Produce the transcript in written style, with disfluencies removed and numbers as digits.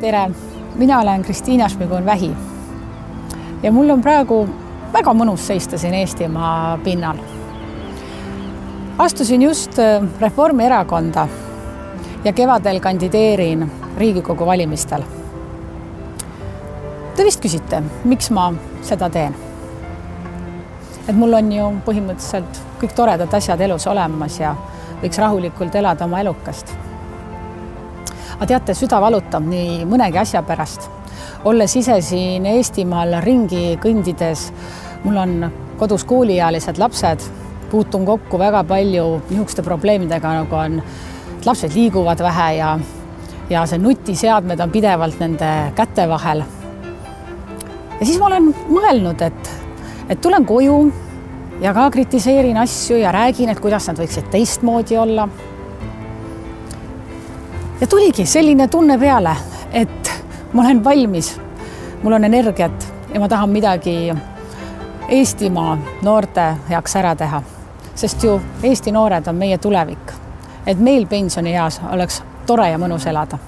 Tere, mina olen Kristiina Šmigun-Vähi ja mul on praegu väga mõnus seista siin Eestimaa pinnal. Astusin just Reformierakonda ja kevadel kandideerin Riigikogu valimistel. Te vist küsite, miks ma seda teen? Et mul on ju põhimõtteliselt kõik toredad asjad elus olemas ja võiks rahulikult elada oma elukast. Aga teate, süda valutab nii mõnegi asja pärast. Olles ise siin Eestimaal ringi kõndides, mul on kodus kooliealised lapsed, puutun kokku väga palju niisuguste probleemidega, nagu on, et lapsed liiguvad vähe ja see nutiseadmed on pidevalt nende käte vahel. Ja siis ma olen mõelnud, et tulen koju ja ka kritiseerin asju ja räägin, et kuidas nad võiksid teistmoodi olla. Ja tuligi selline tunne peale, et ma olen valmis, mul on energiat ja ma tahan midagi Eestimaa noorte heaks ära teha. Sest ju Eesti noored on meie tulevik, et meil pensionieas oleks tore ja mõnus elada.